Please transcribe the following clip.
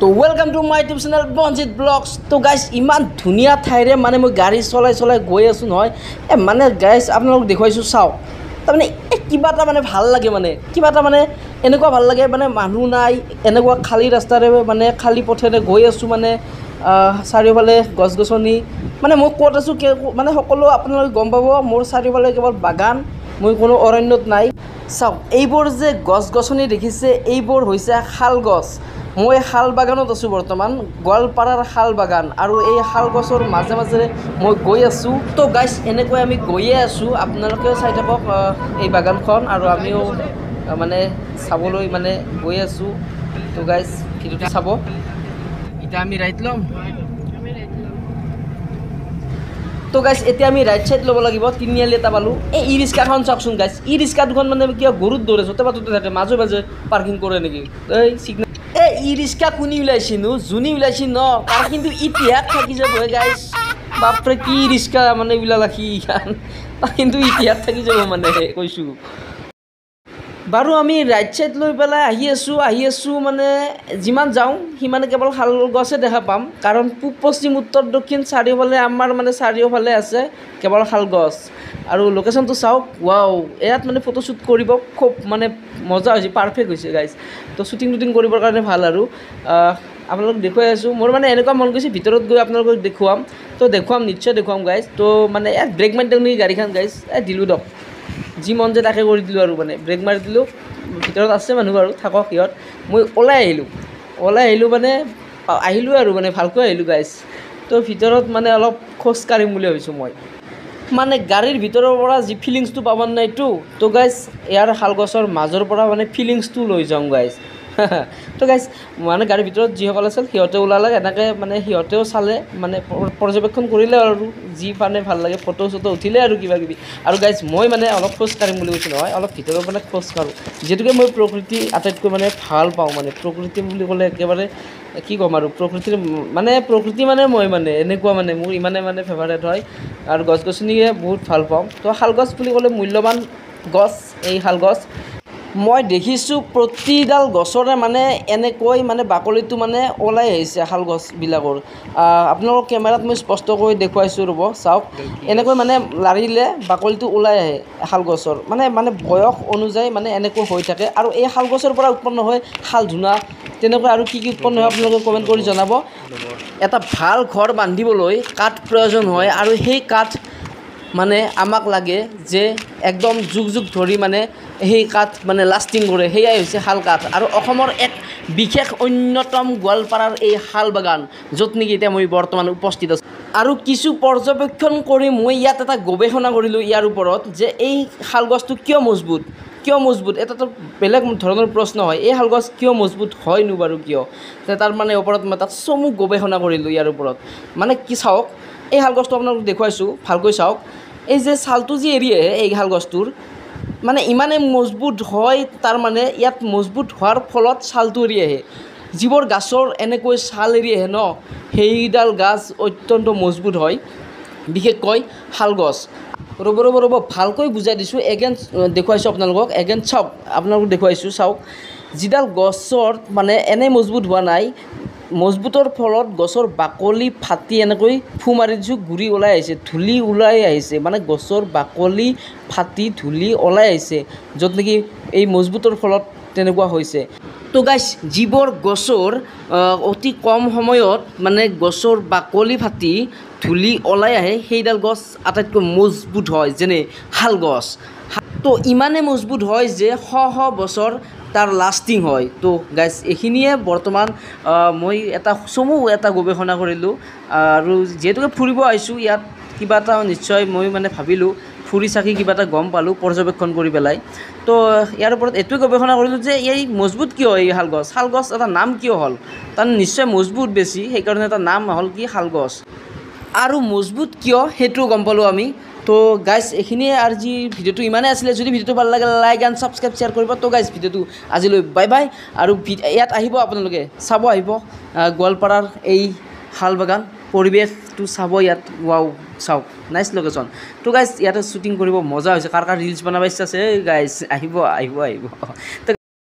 তো welcome to my YouTube channel Banjit vlogs. তো guys ইমান ধুনীয়া ঠাইৰে মানে মই গাড়ী চলাই গৈ আছোঁ নহয়। মানে গাইজ আপোনালোকক দেখুৱাইছোঁ চাওক। তাৰমানে কিবা এটা মানে ভাল লাগে, মানে কিবা এটা মানে এনেকুৱা ভাল লাগে, মানে মানুহ নাই, এনেকুৱা খালী ৰাস্তাৰে মানে খালী পথেৰে গৈ আছোঁ, মানে চাৰিওফালে গছ গছনি, মানে মই ক'ত আছোঁ মানে সকলো আপোনালোকে গম পাব। মোৰ চাৰিওফালে কেৱল বাগান, মই কোনো অৰণ্যত নাই। চাওক, এইবোৰ যে গছ গছনি দেখিছে, এইবোৰ হৈছে শাল গছ। মই শাল বাগানত আছোঁ বৰ্তমান, গোৱালপাৰাৰ শাল বাগান, আৰু এই শাল গছৰ মাজে মাজেৰে মই গৈ আছোঁ। তো গাইজ এনেকৈ আমি গৈয়ে আছোঁ, আপোনালোকেও চাই থাকক এই বাগানখন, আৰু আমিও মানে চাবলৈ মানে গৈ আছোঁ। তো গাইজ ভিডিঅ'টো চাব। এতিয়া আমি ৰাইট ল'ম। তো গাইজ এতিয়া আমি ৰাইট চাইড ল'ব লাগিব। তিনিআলি এটা পালোঁ। এই ই ৰিক্সাখন চাওকচোন গাইজ, ই ৰিক্সা দুখন মানে কিবা গৰুত দৌৰে, য'তে পাততে থাকে, মাজে মাজে পাৰ্কিং কৰে নেকি। এই চিগনেল ই ৰিক্সা কোনি ওলাইছিনো, যোনী ওলাইছি ন, তাৰ কিন্তু ইতিহাস থাকি যাব গাইজ। বাপৰে কি ৰিক্সা মানে ওলালা সি, তাৰ কিন্তু ইতিহাস থাকি যাব মানে কৈছোঁ। বাৰু আমি ৰাইট চাইড লৈ পেলাই আহি আছোঁ মানে যিমান যাওঁ সিমানে কেৱল শাল গছে দেখা পাম, কাৰণ পূব পশ্চিম উত্তৰ দক্ষিণ চাৰিওফালে আমাৰ মানে চাৰিওফালে আছে কেৱল শাল গছ। আৰু লোকেশ্যনটো চাওক, ৱাও, ইয়াত মানে ফটোশ্বুট কৰিব খুব মানে মজা হৈছে, পাৰফেক্ট হৈছে গাইজ। তো শ্বুটিং কৰিবৰ কাৰণে ভাল। আৰু আপোনালোকক দেখুৱাই আছোঁ। মোৰ মানে এনেকুৱা মন গৈছে ভিতৰত গৈ আপোনালোকক দেখুৱাম, তো নিশ্চয় দেখুৱাম গাইজ। তো মানে ইয়াত ব্ৰেক মাৰি দিওঁ নেকি গাড়ীখন গাইজ, দিলোঁ দিয়ক, যি মন যায় তাকে কৰি দিলোঁ, আৰু মানে ব্ৰেক মাৰি দিলোঁ। ভিতৰত আছে মানুহ বাৰু, থাকক সিহঁত। মই ওলাই আহিলোঁ মানে আহিলোঁ আৰু মানে ভালকৈ আহিলোঁ গাইজ। তো ভিতৰত মানে অলপ খোজ কাঢ়িম বুলি ভাবিছোঁ মই, মানে গাড়ীৰ ভিতৰৰ পৰা যি ফিলিংছটো পাব নাইতো। তো গাইজ ইয়াৰ শালগছৰ মাজৰ পৰা মানে ফিলিংছটো লৈ যাওঁ গাইজ। তো গাইজ মানে গাড়ীৰ ভিতৰত যিসকল আছিল সিহঁতে ওলালে, এনেকৈ মানে সিহঁতেও চালে, মানে পৰ্যবেক্ষণ কৰিলে, আৰু যি মানে ভাল লাগে ফটো উঠিলে আৰু কিবা কিবি। আৰু গাইজ মই মানে অলপ খোজ কাঢ়িম বুলি কৈছোঁ নহয়, অলপ ভিতৰৰ মানে খোজ কাঢ়োঁ, যিহেতুকে মই প্ৰকৃতি আটাইতকৈ মানে ভাল পাওঁ। মানে প্ৰকৃতি বুলি ক'লে একেবাৰে কি ক'ম আৰু, প্ৰকৃতি মানে মই মানে এনেকুৱা মানে মোৰ ইমানে মানে ফেভাৰেট হয়, আৰু গছ গছনিয়ে বহুত ভাল পাওঁ। তো শালগছ বুলি ক'লে মূল্যৱান গছ এই শালগছ। মই দেখিছোঁ প্ৰতিডাল গছৰে মানে এনেকৈ মানে বাকলিটো মানে ওলাই আহিছে শালগছবিলাকৰ। আপোনালোকৰ কেমেৰাত মই স্পষ্টকৈ দেখুৱাইছোঁ, ৰ'ব চাওক, এনেকৈ মানে লাৰিলে বাকলিটো ওলাই আহে শালগছৰ, মানে বয়স অনুযায়ী মানে এনেকৈ হৈ থাকে। আৰু এই শালগছৰ পৰা উৎপন্ন হয় শাল ধূনা, তেনেকৈ আৰু কি উৎপন্ন হয় আপোনালোকে কমেণ্ট কৰি জনাব। এটা ভাল ঘৰ বান্ধিবলৈ কাঠ প্ৰয়োজন হয়, আৰু সেই কাঠ মানে আমাক লাগে যে একদম যুগ ধৰি মানে সেই কাঠ মানে লাষ্টিং কৰে, সেয়াই হৈছে শাল কাঠ। আৰু অসমৰ এক বিশেষ অন্যতম গোৱালপাৰাৰ এই শাল বাগান, য'ত নেকি এতিয়া মই বৰ্তমান উপস্থিত আছোঁ। আৰু কিছু পৰ্যবেক্ষণ কৰি মই ইয়াত এটা গৱেষণা কৰিলোঁ ইয়াৰ ওপৰত, যে এই শালগছটো কিয় মজবুত, এটাতো বেলেগ ধৰণৰ প্ৰশ্ন হয়, এই শালগছ কিয় মজবুত হয়নো বাৰু, কিয়, তাৰ মানে ওপৰত মই তাত চমু গৱেষণা কৰিলোঁ ইয়াৰ ওপৰত। মানে কি চাওক, এই শালগছটো আপোনালোকক দেখুৱাইছোঁ, ভালকৈ চাওক। এই যে ছালটো যি এৰি আহে এই শালগছটোৰ, মানে ইমানেই মজবুত হয়, তাৰ মানে ইয়াত মজবুত হোৱাৰ ফলত ছালটো এৰি আহে। যিবোৰ গাছৰ এনেকৈ ছাল এৰি আহে ন, সেইডাল গাছ অত্যন্ত মজবুত হয়, বিশেষকৈ শালগছ। ৰ'ব ভালকৈ বুজাই দিছোঁ, এগেইন দেখুৱাইছোঁ আপোনালোকক, চাওক, আপোনালোকক দেখুৱাইছোঁ চাওক। যিডাল গছৰ মানে এনেই মজবুত হোৱা নাই, মজবুতৰ ফলত গছৰ বাকলি ফাটি এনেকৈ ফু মাৰি দিছোঁ, গুৰি ওলাই আহিছে, ধূলি ওলাই আহিছে, মানে গছৰ বাকলি ফাটি ধূলি ওলাই আহিছে, য'ত নেকি এই মজবুতৰ ফলত তেনেকুৱা হৈছে। তো গাইজ যিবোৰ গছৰ অতি কম সময়ত মানে গছৰ বাকলি ফাটি ধূলি ওলাই আহে, সেইডাল গছ আটাইতকৈ মজবুত হয়, যেনে শাল গছ। তো ইমানে মজবুত হয় যে শ বছৰ তাৰ লাষ্টিং হয়। তো গাইজ এইখিনিয়ে বৰ্তমান মই চমু এটা গৱেষণা কৰিলোঁ, আৰু যিহেতুকে ফুৰিব আহিছোঁ ইয়াত, কিবা এটা নিশ্চয় মই মানে ভাবিলোঁ, ফুৰি চাকি কিবা এটা গম পালোঁ পৰ্যবেক্ষণ কৰি পেলাই। তো ইয়াৰ ওপৰত এইটোৱে গৱেষণা কৰিলোঁ যে এই মজবুত কিয়, এই শালগছ এটা নাম কিয় হ'ল, তাৰ নিশ্চয় মজবুত বেছি, সেইকাৰণে এটা নাম হ'ল কি শালগছ। আৰু মজবুত কিয় সেইটোও গম পালোঁ আমি। তো গাইজ এইখিনিয়ে আজি ভিডিঅ'টো ইমানেই আছিলে। যদি ভিডিঅ'টো ভাল লাগে লাইক এণ্ড ছাবস্ক্ৰাইব শ্বেয়াৰ কৰিব। তো গাইজ ভিডিঅ'টো আজিলৈ বাই বাই। আৰু ইয়াত আহিব, আপোনালোকে চাব আহিব গোৱালপাৰাৰ এই শাল বাগান, পৰিৱেশটো চাব ইয়াত, ৱাও চাওক, নাইচ লোকেশ্যন। তো গাইজ ইয়াতে শ্বুটিং কৰিব মজা হৈছে, কাৰ ৰিলছ বনাব ইচ্ছা আছে গাইজ আহিব। তো